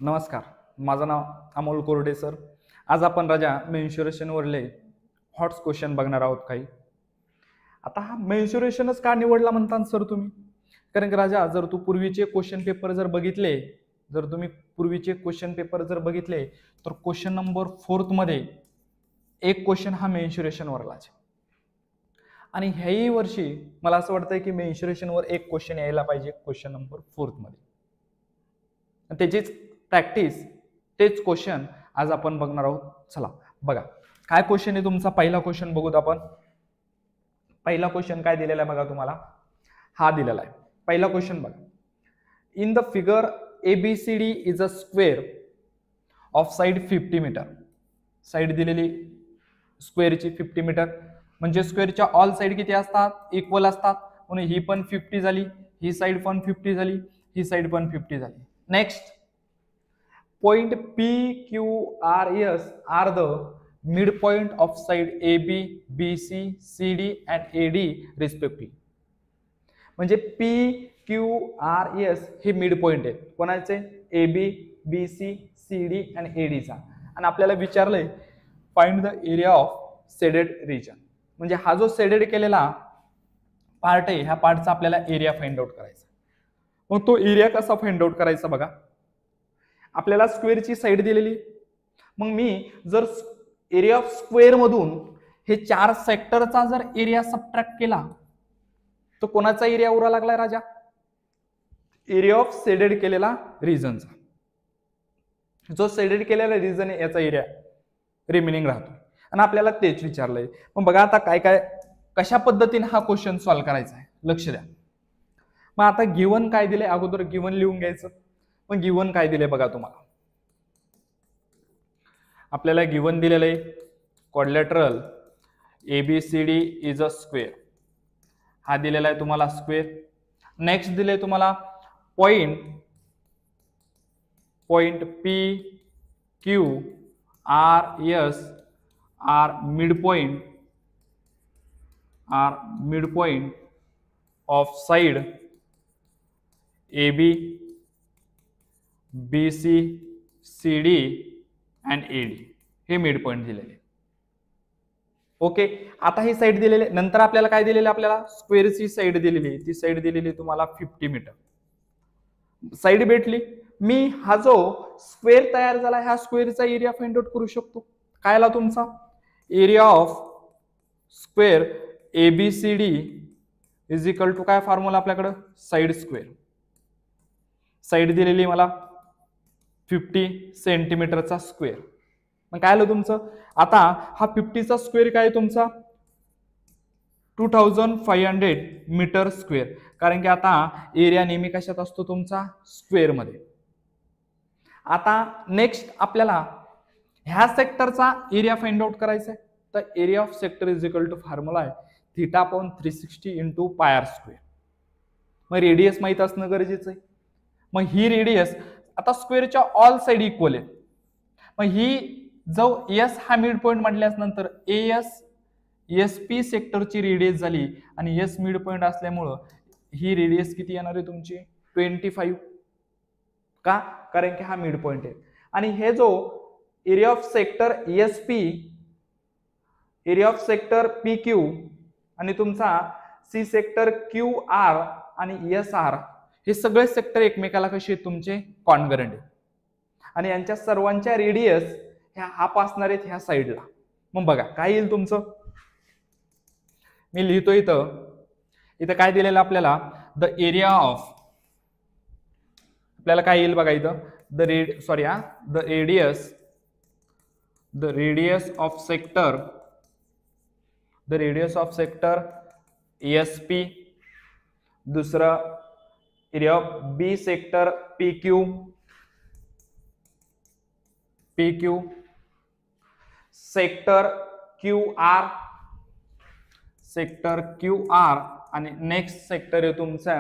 नमस्कार, माझं नाव अमोल कोरडे सर. आज आपण राजा मेन्शुरेशनवरले हॉट्स क्वेश्चन बघणार आहोत काही. आता हा मेन्शुरेशनच का निवडला म्हणतात सर तुम्ही? कारण की राजा जर तू पूर्वीचे क्वेश्चन पेपर जर बघितले, तर क्वेश्चन नंबर 4 मध्ये एक क्वेश्चन हा मेन्शुरेशनवरलाच आहे. आणि ह्याही वर्षी मला असं वाटतंय की मेन्शुरेशनवर एक क्वेश्चन यायला पाहिजे क्वेश्चन नंबर 4 मध्ये. त्याचीच प्रॅक्टिस, तेच क्वेश्चन आज आपण बघणार आहोत. चला बघा काय क्वेश्चन आहे तुमचा. पहिला क्वेश्चन बघूत आपण. पहिला क्वेश्चन काय दिलेला आहे बघा तुम्हाला. हा दिलेला आहे पहिला क्वेश्चन बघा. In the figure ABCD is a square of side 50 metre. Side दिलेली स्क्वेअरची 50 मीटर, म्हणजे स्क्वेअरच्या ऑल साइड किती असतात? इक्वल असतात. म्हणून ही पण 50 झाली, ही साइड पण 50 झाली, ही साइड पण 50 झाली. Next, point PQRS are the midpoint of side AB, BC, CD and AD respectively. म्हणजे PQRS हे मिड पॉइंट आहेत कोणाचे? AB, BC, CD आणि AD चा. आणि आपल्याला विचारलंय find the area of shaded region. म्हणजे हा जो शेडेड केलेला पार्ट आहे, ह्या पार्टचा आपल्याला एरिया फाइंड आउट करायचा. मग तो एरिया कसा फाइंड आउट करायचा बघा. आपल्याला स्क्वेअरची साइड दिलेली, मग मी जर एरिया ऑफ स्क्वेअर मधून हे 4 सेक्टरचा जर एरिया सबट्रॅक्ट केला तर कोणाचा एरिया उरा लागलाय राजा? एरिया ऑफ शेडेड केलेला रिजनचा. जो शेडेड केलेला रिजन आहे याचा एरिया रिमेनिंग राहतो. आणि आपल्याला तेच विचारलंय. मग बघा आता काय काय कशा पद्धतीने हा क्वेश्चन सॉल्व्ह करायचा आहे, लक्ष द्या. मग आता गिवन काय दिले, अगोदर गिवन लिहून घ्यायचं. मग गिवन काय दिले बघा तुम्हाला. आपल्याला गिवन दिलेलं आहे quadrilateral ABCD is a square. हा दिलेला आहे तुम्हाला स्क्वेअर. नेक्स्ट दिले तुम्हाला point PQRS are midpoint of side AB, BC, CD and AD. हे मिड पॉइंट दिलेले. ओके, आता ही साइड दिलेली. नंतर आपल्याला काय दिलेले? आपल्याला स्क्वेअरची साइड दिलेली. ती साइड दिलेली तुम्हाला 50 मीटर. साइड भेटली. मी हा जो स्क्वेअर तयार झाला ह्या स्क्वेअरचा एरिया फाइंड आउट करू शकतो. काय आला तुमचा? Area of square ABCD is equal to काय फॉर्म्युला आपल्याकडे? Side square. साइड दिलेली मला 50 सेंटीमीटरचा स्क्वेअर. मग काय आलं तुमचं? आता हा 50 चा स्क्वेअर काय तुमचा? 2500 मीटर स्क्वेअर. कारण की आता एरिया नेहमी कशात असतो तुमचा? स्क्वेअर मध्ये. आता नेक्स्ट आपल्याला ह्या सेक्टरचा एरिया फाइंड आउट करायचा आहे. तर area of sector is equal to formula आहे θ/360 इंटू पाय स्क्वेअर. मग रेडियस माहित असणं गरजेचं आहे. मग ही रेडियस आता स्क्वेअरच्या ऑल साइड इक्वल आहे. मग ही जो एस हा मिड पॉइंट म्हटल्यास नंतर SP सेक्टरची रेडियस झाली आणि एस मिड पॉइंट असल्यामुळं ही रेडियस किती येणार आहे तुमची? 25. का? कारण की हा मिड पॉइंट आहे. आणि हे जो area of sector area of sector PQ आणि तुमचा सी सेक्टर QR आणि SR हे सगळे सेक्टर एकमेकाला कसे आहेत तुमचे? कॉन्ग्रंट आहेत. आणि यांच्या सर्वांच्या रेडियस ह्या हाफ असणार आहेत ह्या साइडला. मग बघा काय येईल तुमचं. मी लिहितो इथं काय दिलेलं आपल्याला? द एरिया ऑफ, आपल्याला काय येईल बघा इथं? The radius of sector SP. दुसरं area of B sector PQ. Sector QR आणि नेक्स्ट सेक्टर आहे तुमचा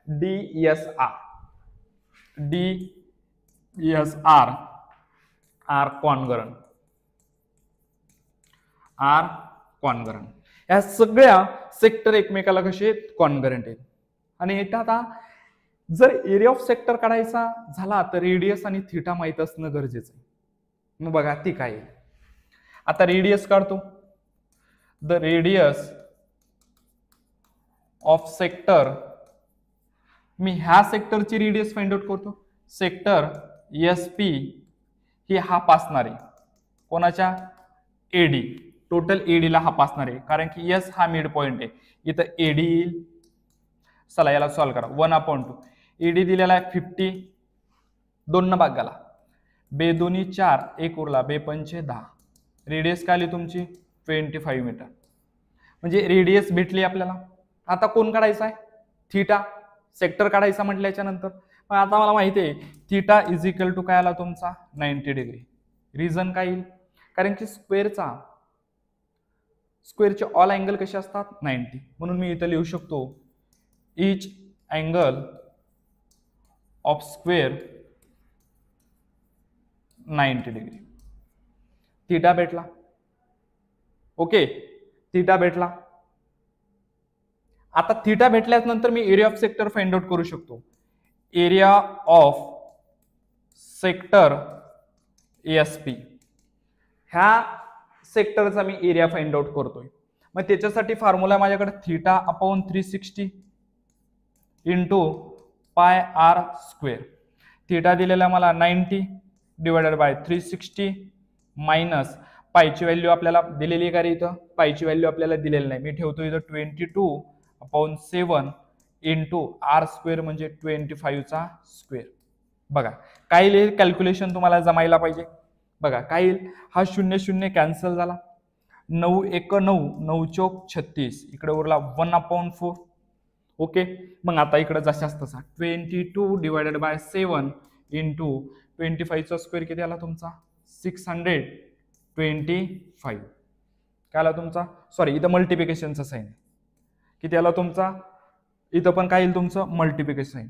DSR. R congruent. या सगळ्या सेक्टर एकमेकाला कसे कॉन्ग्रंट आहेत. आणि इथं आता जर एरिया ऑफ सेक्टर काढायचा झाला तर रेडियस आणि थिटा माहित असणं गरजेचं आहे. मग बघा ती काय आहे. आता रेडियस काढतो. द रेडियस ऑफ सेक्टर, मी ह्या सेक्टरची रेडियस फाइंड आउट करतो. सेक्टर SP ही हाफ असणार आहे कोणाच्या, AD, टोटल AD ला हाफ असणार आहे, कारण की S हा मिड पॉइंट आहे. इथं AD येईल. चला याला सॉल्व्ह करा. 1/2 AD दिलेला आहे 50, 2 न भाग गेला, 2 दोन्ही 4, 1 उरला, 2 पंचे 10. रेडियस काय आली तुमची 25 मीटर. म्हणजे रेडियस भेटली आपल्याला. आता कोण काढायचा आहे, थिटा. सेक्टर काढायचा म्हटल्याच्या नंतर पण आता मला माहिती आहे थिटा इज इक्वल टू काय आला तुमचा 90 डिग्री. रिझन काय येईल, कारण की स्क्वेअरचे ऑल अँगल कसे असतात 90, म्हणून मी इथं लिहू शकतो each angle of square 90 degree. Theta भेटला. ओके, थिटा भेटला. आता थिटा भेटल्यानंतर मी area of sector find out करू शकतो. एरिया ऑफ सेक्टर SP, ह्या सेक्टरचा मी एरिया फाइंड आउट करतोय. मग त्याच्यासाठी फॉर्म्युला माझ्याकडे theta upon 360 into pi R square. Theta दिलेला मला 90 डिवायडेड बाय 360 मायनस पायची व्हॅल्यू आपल्याला दिलेली आहे का रे, इथं पायची व्हॅल्यू आपल्याला दिलेली नाही, मी ठेवतो इथं 22/7 इंटू R स्क्वेअर म्हणजे 25 चा स्क्वेअर. बघा काय येईल, कॅल्क्युलेशन तुम्हाला जमायला पाहिजे. बघा काय येईल, हा 0 0 कॅन्सल झाला, 9 1 9, 9 चौक 36, इकडे उरला 1/4. ओके, मग आता इकडे जशाच तसा 22 डिवायडेड बाय 7 इंटू 25 चा स्क्वेअर किती आला तुमचा 625. काय आला तुमचा, सॉरी इथं मल्टिप्लिकेशनचा साईन किती आला तुमचा, इथं पण काय येईल तुमचं मल्टिप्लिकेशन साईन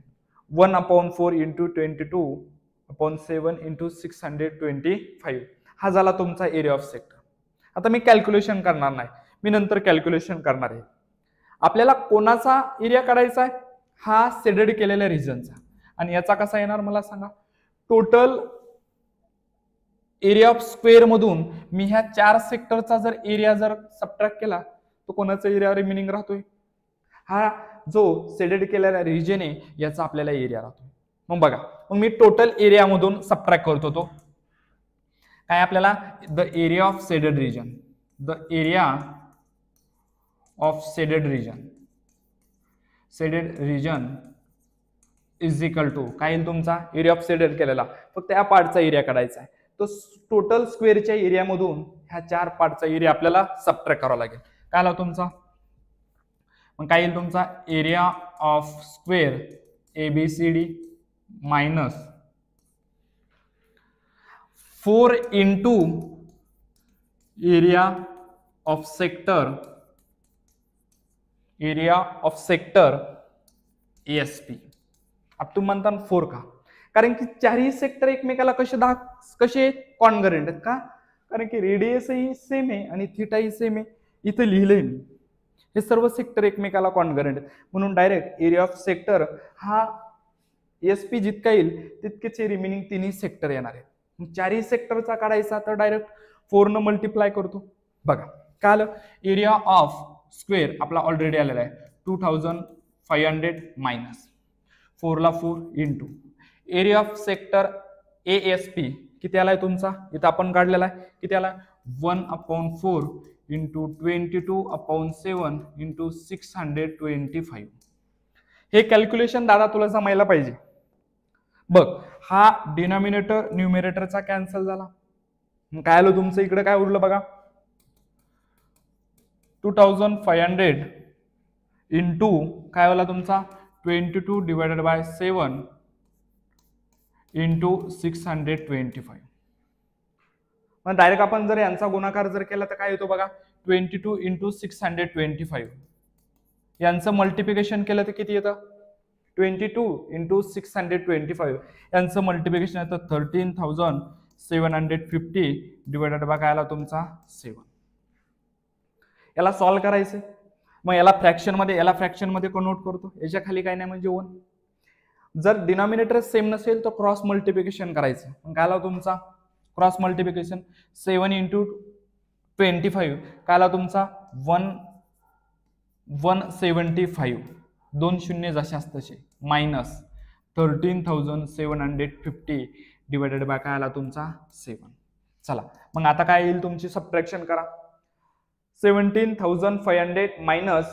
1/4 इंटू 22/7 इंटू 625. हा झाला तुमचा एरिया ऑफ सेक्टर. आता मी कॅल्क्युलेशन करणार नाही, मी नंतर कॅल्क्युलेशन करणार आहे. आपल्याला कोणाचा एरिया काढायचा आहे, हा शेडेड केलेल्या रिजनचा. आणि याचा कसा येणार मला सांगा. टोटल एरिया ऑफ स्क्वेअर मधून मी ह्या 4 सेक्टरचा जर एरिया जर सबट्रॅक्ट केला तर कोणाचा एरिया रिमेनिंग राहतोय, हा जो शेडेड केलेला रिजन आहे याचा आपल्याला एरिया राहतोय. मग बघा, मग मी टोटल एरिया मधून सबट्रॅक्ट करतो. तो काय आपल्याला the area of shaded region, the area of shaded region is equal to काय येईल तुमचा एरिया ऑफ शेडेड केलेला, फक्त या पार्टचा एरिया काढायचा आहे. तो टोटल स्क्वेअरच्या एरियामधून ह्या 4 पार्टचा एरिया आपल्याला सबट्रॅक्ट करावा लागेल. काय आला तुमचा, मग काय येईल तुमचा area of square ABCD minus 4 into area of sector ASP. अब तुम्ही म्हणता 4 का, कारण की 4ही सेक्टर एकमेकाला कसे कॉन्ग्रुएंट आहेत का, कारण की रेडियसही सेम आहे आणि थिटाही सेम आहे. इथे लिहिलंय मी हे सर्व सेक्टर एकमेकाला कॉन्ग्रुएंट आहेत, म्हणून डायरेक्ट एरिया ऑफ सेक्टर हा SP जितका येईल तितकेच रिमेनिंग 3ही सेक्टर येणार आहेत. 4ही सेक्टरचा काढायचा तर डायरेक्ट 4 न मल्टिप्लाय करतो. बघा काय आलं, एरिया ऑफ स्क्वेअर आपला ऑलरेडी आलेला आहे 2500 मायनस 4 ला 4 into area of sector ASP किती आलाय तुमचा, इथं आपण काढलेला आहे किती आला 1/4 इंटू 22/7 इंटू 625. हे कॅल्क्युलेशन दादा तुला जमायला पाहिजे. बघ हा डिनॉमिनेटर न्यूमरेटरचा कॅन्सल झाला, काय आलं तुमचं इकडे काय उरलं बघा 2500 इंटू काय आला तुमचा 22 डिवायडेड बाय 7 इंटू 625. मग डायरेक्ट आपण जर यांचा गुणाकार जर केला तर काय येतो बघा 22 इंटू 625. यांचं मल्टिप्लिकेशन केलं तर किती येतं 22 इंटू 625. यांचं मल्टिप्लिकेशन येतं 13,750 डिवायडेड बाय काय आला तुमचा 7. याला सॉल्व्ह करायचंय, मग याला फ्रॅक्शन मध्ये कन्वर्ट करतो. याच्या खाली काय नाही म्हणजे 1. जर डिनॉमिनेटर सेम नसेल तर क्रॉस मल्टिप्लिकेशन करायचं. मग काय आला तुमचा क्रॉस मल्टिप्लिकेशन 7 इंटू 25 काय आला तुमचा 175 दोन शून्य जशाच तसे मायनस 13,750 डिवायडेड बाय काय आला तुमचा 7. चला मग आता काय येईल तुमची सबट्रॅक्शन करा. 17,500 मायनस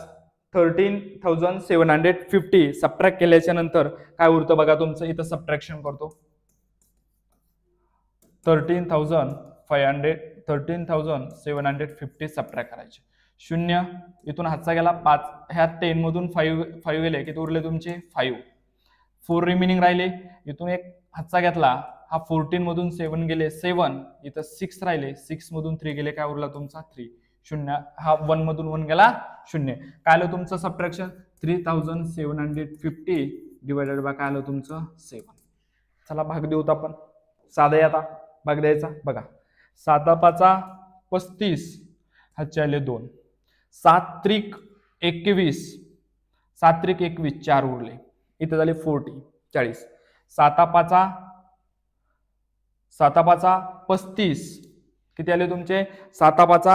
13,750 सबट्रॅक्ट केल्याच्या नंतर काय उरतं बघा तुमचं. इथं सबट्रॅक्शन करतो. 13,750 सबट्रॅक्ट करायचे. शून्य इथून हातचा गेला 5, ह्या 10 मधून 5 गेले किती उरले तुमचे 5. 4 रिमेनिंग राहिले. इथून एक हातचा घेतला, हा 14 मधून 7 गेले 7, इथं 6 राहिले, 6 मधून 3 गेले काय उरला तुमचा 3. शून्य हा 1 मधून 1 गेला शून्य. काय आलं तुमचं सबट्रॅक्शन 3,750 डिवायडेड बाय काय आलं तुमचं 7. चला भाग देऊत आपण. साधा आहे आता भाग द्यायचा बघा. 7 5 35 हातचे आले 2. 7 त्रिक 21 7 त्रिक 21 4 उरले. इथे झाले 40. 7 5 35 किती आले तुमचे 7 5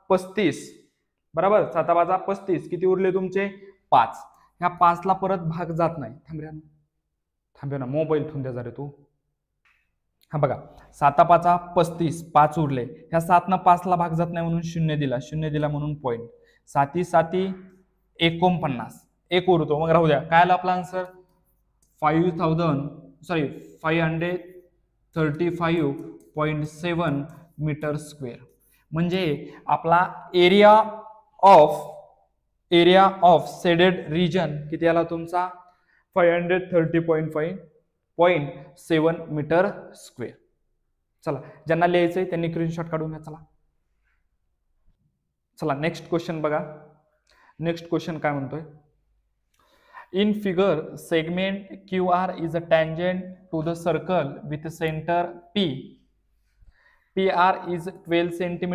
35 बरोबर. 7 5 35 किती उरले तुमचे 5. ह्या 5 ला परत भाग जात नाही. थांबे ना मोबाईल ठेवून द्या जरा तू. हा बघा 7 5 35 5 उरले. ह्या 7 न 5 ला भाग जात नाही म्हणून शून्य दिला म्हणून पॉईंट. 7 7 49 एक उरतो मग राहू द्या. काय आला आपला आन्सर 535.7 मीटर स्क्वेअर. म्हणजे आपला एरिया ऑफ शेडेड रिजन किती आला तुमचा 530.7 मीटर स्क्वेअर. चला ज्यांना लिहायचंय त्यांनी स्क्रीनशॉट काढून घ्या. चला नेक्स्ट क्वेश्चन बघा. नेक्स्ट क्वेश्चन काय म्हणतोय. In figure, segment QR is a tangent to the circle with center P. PR is 12 cm.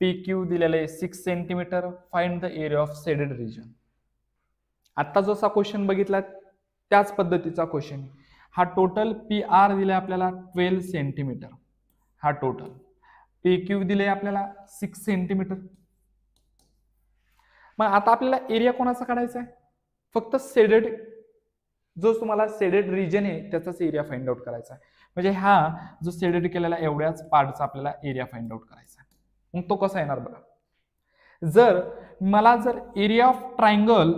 PQ दिलेलं आहे 6 cm. Find the area of shaded region. आता जसा क्वेश्चन बघितला त्याच पद्धतीचा क्वेश्चन. हा टोटल PR दिले आपल्याला 12 cm. हा टोटल PQ दिले आपल्याला 6 cm. मग आता आपल्याला एरिया कोणाचा काढायचा आहे. फक्त शेडेड जो तुम्हाला शेडेड रिजन आहे त्याचाच एरिया फाइंड आउट करायचा आहे. म्हणजे हा जो शेडेड केलेला एवढ्याच पार्टचा आपल्याला एरिया फाइंड आउट करायचा आहे. मग तो कसा येणार बघा. जर एरिया ऑफ ट्रायंगल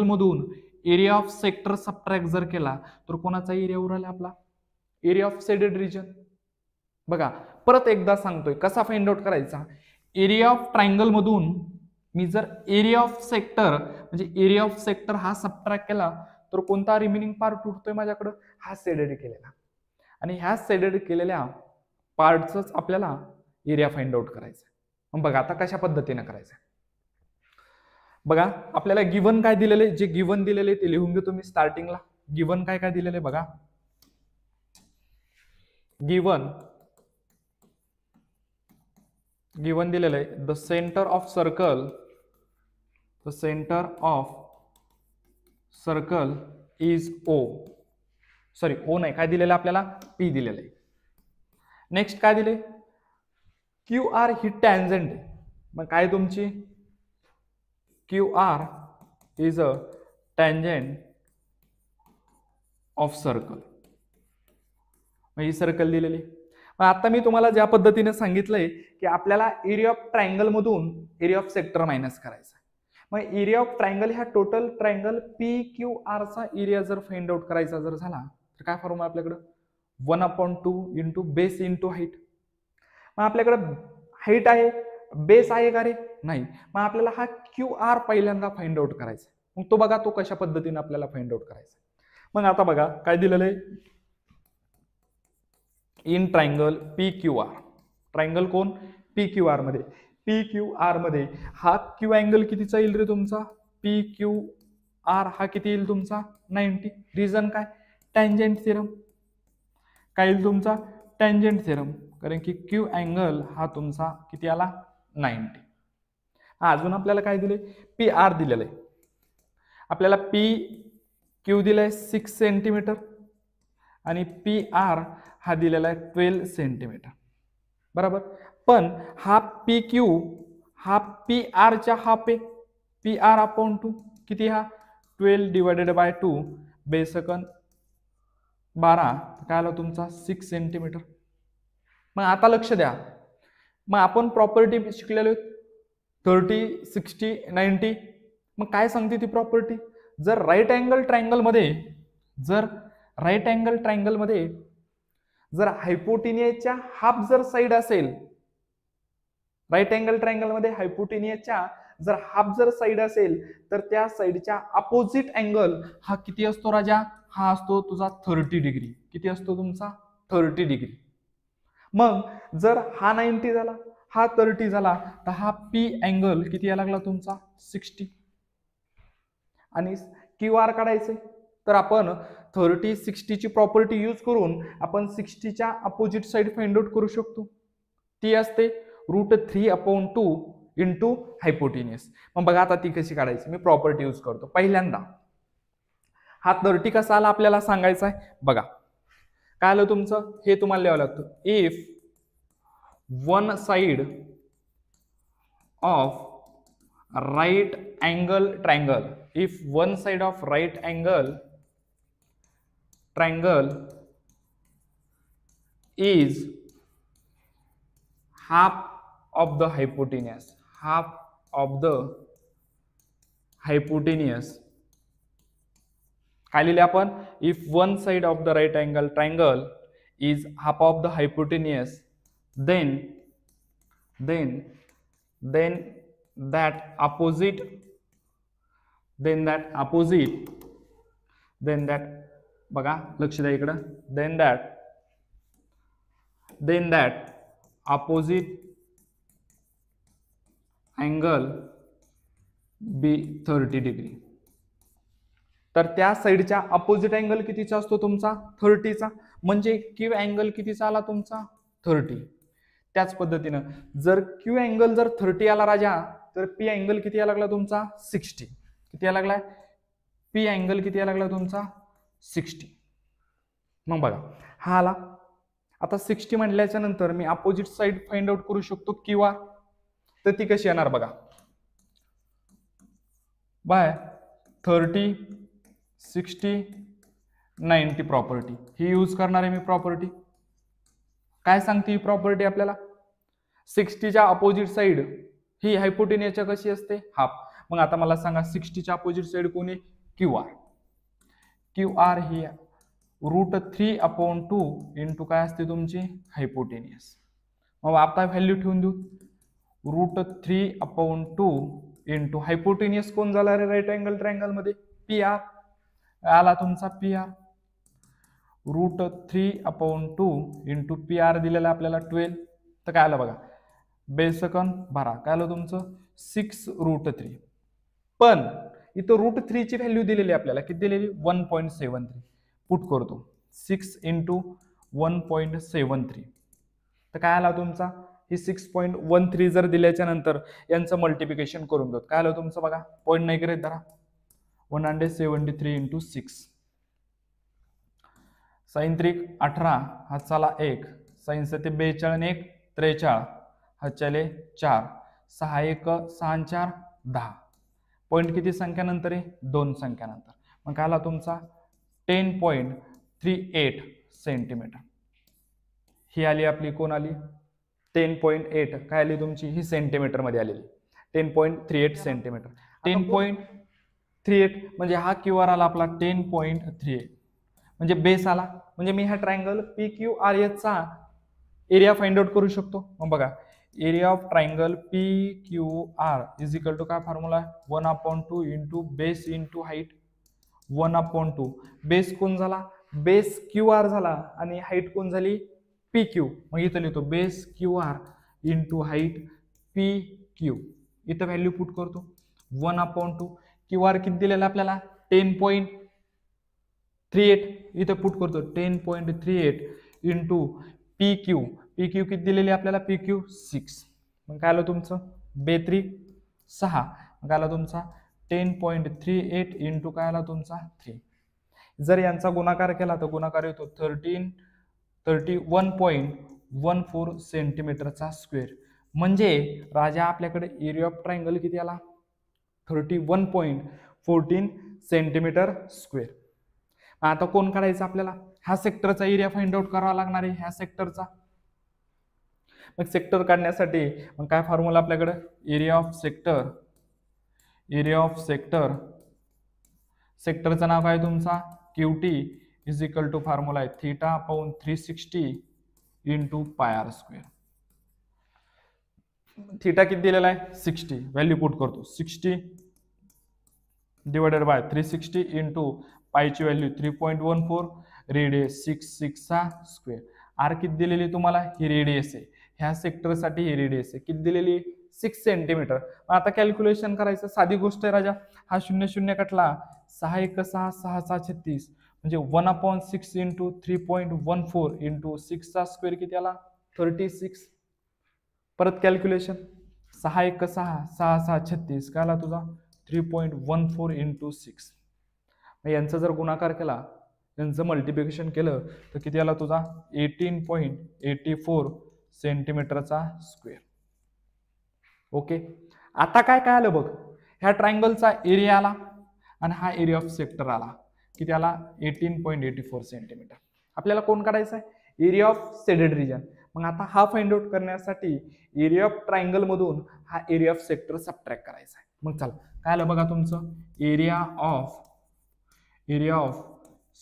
मधून एरिया ऑफ सेक्टर सबट्रॅक्ट जर केला तर कोणाचा एरिया उरला आपला एरिया ऑफ शेडेड रिजन. बघा परत एकदा सांगतोय कसा फाइंड आउट करायचा. एरिया ऑफ ट्रायंगल मधून मी जर एरिया ऑफ सेक्टर हा सबट्रॅक्ट केला तर कोणता रिमेनिंग पार्ट उरतोय माझ्याकडे हा शेडेड केलेला. आणि ह्या शेडेड केलेल्या पार्टच आपल्याला एरिया फाइंड आउट करायचा. मग बघा आता कशा पद्धतीने करायचं. बघा आपल्याला गिवन काय दिलेले, जे गिवन दिलेले ते लिहून घेतो मी स्टार्टिंगला. गिवन काय काय दिलेले बघा. गिवन दिलेलं आहे the centre of circle is O. Sorry O नाही, काय दिलेलं आपल्याला P दिलेलं आहे. नेक्स्ट काय दिले QR ही टॅन्जंट आहे. मग काय तुमची QR is a tangent of circle. मग ही सर्कल दिलेली. आता मी तुम्हाला ज्या पद्धतीने सांगितलंय की आपल्याला एरिया ऑफ ट्रायंगल मधून एरिया ऑफ सेक्टर मायनस करायचा. मग एरिया ऑफ ट्रायंगल ह्या टोटल ट्रायंगल PQR चा एरिया जर फाइंड आउट करायचा जर झाला तर काय फॉर्म्युला आपल्याकडे 1/2 इंटू बेस इंटू हाईट. मग आपल्याकडे हाईट आहे बेस आहे का रे नाही. मग आपल्याला हा QR पहिल्यांदा फाइंड आउट करायचा. मग तो बघा तो कशा पद्धतीने आपल्याला फाइंड आउट करायचा. मग आता बघा काय दिलेलं आहे इन ट्रायंगल PQR. ट्रायंगल कोण PQR मध्ये हा Q अँगल कितीचा येईल रे तुमचा PQR हा किती येईल तुमचा 90. रिझन काय टॅन्जंट थिअरम. काय येईल तुमचा टॅन्जंट थिअरम. कारण की Q अँगल हा तुमचा किती आला 90. अजून आपल्याला काय दिले PR दिलेलं आहे. आपल्याला पी क्यू दिलाय 6 सेंटीमीटर आणि पी आर हा दिलेला आहे 12 सेंटीमीटर, बरोबर. पण हा पी क्यू हा पी आरच्या हाफ आहे, पी आर अपॉन 2 किती, हा 12 डिवायडेड बाय 2 बेसकन 12, काय आला तुमचा 6 सेंटीमीटर. मग आता लक्ष द्या, मग आपण प्रॉपर्टी शिकलेलो 30, 60, 90. मग काय सांगते ती प्रॉपर्टी, जर राईट अँगल ट्रायंगल मध्ये जर हायपोटेनियसच्या हाफ जर साइड असेल, राईट अँगल ट्रायंगल मध्ये हायपोटेनियसच्या जर हाफ जर साइड असेल, तर त्या साइडच्या अपोजिट अँगल हा किती असतो राजा, हा असतो तुझा 30 डिग्री. किती असतो तुमचा 30 डिग्री. मग जर हा 90 झाला, हा 30 झाला, तर हा पी अँगल किती यायला लागला तुमचा 60. आणि क्यू आर काढायचे, तर आपण 30, 60 ची प्रॉपर्टी यूज करून आपण 60 च्या अपोजिट साइड फाइंड आउट करू शकतो. ती असते √3/2 इंटू हायपोटेनियस. मग बघा आता ती कशी काढायची, मी प्रॉपर्टी यूज करतो. पहिल्यांदा हा 30 कसा आला आपल्याला सांगायचा आहे. बघा काय आलं तुमचं, हे तुम्हाला लिहावं लागतं. If one side of right angle triangle, if one side of right angle triangle is half of the hypotenuse, काय लिहिले आपण, if one side of the right angle triangle is half of the hypotenuse, then that opposite बघा लक्ष द्या इकडं, then that opposite angle be 30 degree. तर त्या साइडच्या opposite angle कितीचा असतो तुमचा 30 चा, म्हणजे क्यू अँगल कितीचा आला तुमचा 30. त्याच पद्धतीनं जर क्यू अँगल जर 30 आला राजा, तर पी अँगल किती यायला लागला तुमचा 60. किती यायला लागलाय, पी अँगल किती यायला लागला तुमचा 60. मग बघा हा आला. आता 60 म्हटल्याच्या नंतर मी अपोजिट साइड फाइंड आउट करू शकतो क्यू आर. तर ती कशी येणार बघा, बाय 30, 60, 90 प्रॉपर्टी ही यूज करणार आहे मी. प्रॉपर्टी काय सांगते ही प्रॉपर्टी आपल्याला, 60च्या अपोजिट साइड ही हायपोटेनियसच्या कशी असते हाफ. मग आता मला सांगा 60च्या अपोजिट साइड कोणी, क्यू आर. क्यू आर ही √3/2 इंटू काय असते तुमची हायपोटेनियस. मग आता व्हॅल्यू ठेवून देऊ, √3/2 इंटू हायपोटेनियस कोण झाला रे राईट अँगल ट्रायंगल मध्ये, पी आर आला तुमचा P R. √3/2 into P R दिलेला आपल्याला 12. तर काय आलं बघा बेसकन 12, काय आलं तुमचं 6√3. पण इथं √3 ची व्हॅल्यू दिलेली आपल्याला, किती दिलेली 1.73. पुट करतो 6 इंटू 1.73. तर काय आला तुमचा ही 6.13. जर दिल्याच्या नंतर यांचं मल्टिप्लिकेशन करून घेऊ, काय आलं तुमचं बघा, पॉईंट नाही करत धरा, 173 इंटू 6. साइन 3 18 हा चला 1, साइन 7 42 1 43 हा चले 4, 6 1 6 4 10. पॉइंट किती संख्यानंतर आहे 2 संख्यानंतर. मग काय आला तुमचा 10.38 सेंटीमीटर. ही आली आपली कोण आली 10.8, काय आली तुमची ही सेंटीमीटर मध्ये आलेली 10.38 सेंटीमीटर. 10.38 म्हणजे हा क्यू आर आला आपला 10.38, म्हणजे बेस आला. म्हणजे मी हा triangle P Q R S चा एरिया फाइंड आउट करू शकतो. मग बघा area of triangle P Q R is equal to काय फॉर्म्युला आहे 1/2 into base into height. 1/2 base कोण झाला, बेस क्यू आर झाला आणि हाईट कोण झाली पी क्यू. मग इथं लिहितो base Q R into height P Q. इथं व्हॅल्यू पुट करतो 1/2. क्यू आर किती दिलेला आपल्याला 10.38. इथं पुट करतो 10.38 into P Q. P Q किती दिलेली आपल्याला पी क्यू 6. मग काय आलं तुमचं 6. मग आला तुमचा 10.38 इंटू काय आला तुमचा 3. जर यांचा गुणाकार केला तर गुणाकार येतो 31.14 सेंटीमीटरचा स्क्वेअर. म्हणजे राजा आपल्याकडे एरिया ऑफ ट्रायंगल किती आला 31.14 सेंटीमीटर स्क्वेअर. आता कोण काढायचं आपल्याला, ह्या सेक्टरचा एरिया फाइंड आउट करावा लागणार आहे, ह्या सेक्टरचा. मग सेक्टर काढण्यासाठी मग काय फॉर्म्युला आपल्याकडे, एरिया ऑफ सेक्टरचं नाव काय तुमचा QT is equal to formula आहे theta upon 360 into pi R square. Theta किती दिलेला आहे 60, व्हॅल्यू पुट करतो 60 डिवायडेड बाय 360 इंटू पायची व्हॅल्यू 3.14, रेडियस 6 चा स्क्वेअर. आर किती दिलेली तुम्हाला, ही रेडियस आहे, ह्या सेक्टरसाठी ही रेडियस आहे किती दिलेली 6 सेंटीमीटर. आता कॅल्क्युलेशन करायचं, साधी गोष्ट आहे राजा. हा 0 0 कटला, 6 1 6 6 6 36 म्हणजे 1/6 इंटू 3.14 इंटू 6 चा स्क्वेअर किती आला 36. परत कॅल्क्युलेशन 6 1 6 6 6 36 काय आला तुझा 3.14 इंटू 6. यांचा जर गुणाकार केला, यांचं मल्टिप्लिकेशन केलं तर किती आला तुझा 18.84 सेंटीमीटरचा स्क्वेअर. ओके. आता काय काय आलं बघ, ह्या ट्रायंगलचा एरिया आला आणि हा एरिया ऑफ सेक्टर आला किती आला 18.84 सेंटीमीटर. आपल्याला कोण काढायचं आहे, एरिया ऑफ शेडेड रिजन. मग आता हा फाइंड आउट करण्यासाठी एरिया ऑफ ट्रायंगल मधून हा एरिया ऑफ सेक्टर सबट्रॅक्ट करायचा आहे. मग चला काय आलं बघा तुमचं, area of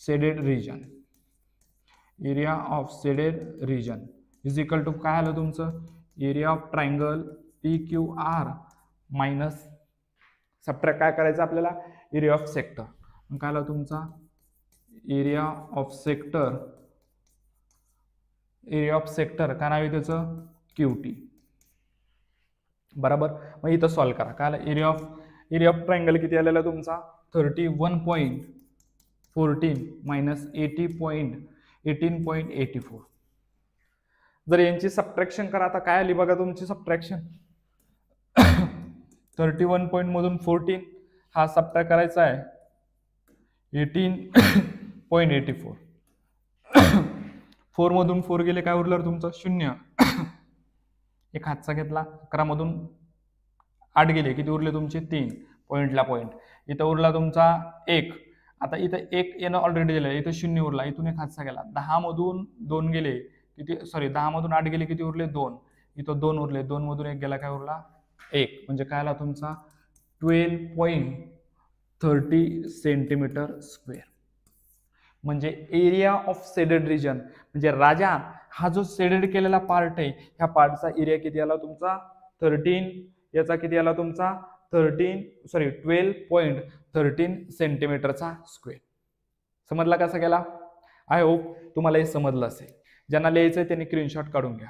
shaded region is equal to काय आलं तुमचं, area of triangle PQR minus subtract काय करायचं आपल्याला, एरिया ऑफ सेक्टर. मग काय आलं तुमचा एरिया ऑफ सेक्टर काय नाव आहे त्याचं QT. बरोबर. मग इथं सॉल्व्ह करा, काय आलं एरिया ऑफ ट्रायंगल किती आलेला तुमचा 31.14 मायनस 18.84. जर यांची सबट्रॅक्शन करा, आता काय आली बघा तुमची सबट्रॅक्शन 31 पॉइंट मधून 14 हा सबट्रॅक्ट करायचा आहे 18.84. 4 मधून 4 गेले काय उरलं तुमचं 0. एक हातचा घेतला, 11 मधून 8 गेले किती उरले तुमचे 3, पॉइंटला पॉइंट. इथं उरला तुमचा 1. आता इथं 1 येणं ऑलरेडी दिलं, इथं 0 उरला, इथून एक हातचा गेला. 10 मधून 2 गेले किती, 10 मधून 8 गेले किती उरले 2. इथं 2 उरले, 2 मधून 1 गेला काय उरला 1. म्हणजे काय आला तुमचा 12.30 सेंटीमीटर स्क्वेअर. म्हणजे एरिया ऑफ शेडेड रिजन म्हणजे राजा हा जो शेडेड केलेला पार्ट आहे, ह्या पार्टचा एरिया किती आला तुमचा 13, याचा किती आला तुमचा 12.13 सेंटीमीटरचा स्क्वेअर. समजला कसा गेला. आय होप तुम्हाला हे समजलं असेल. ज्यांना लिहायचंय त्यांनी स्क्रीनशॉट काढून घ्या.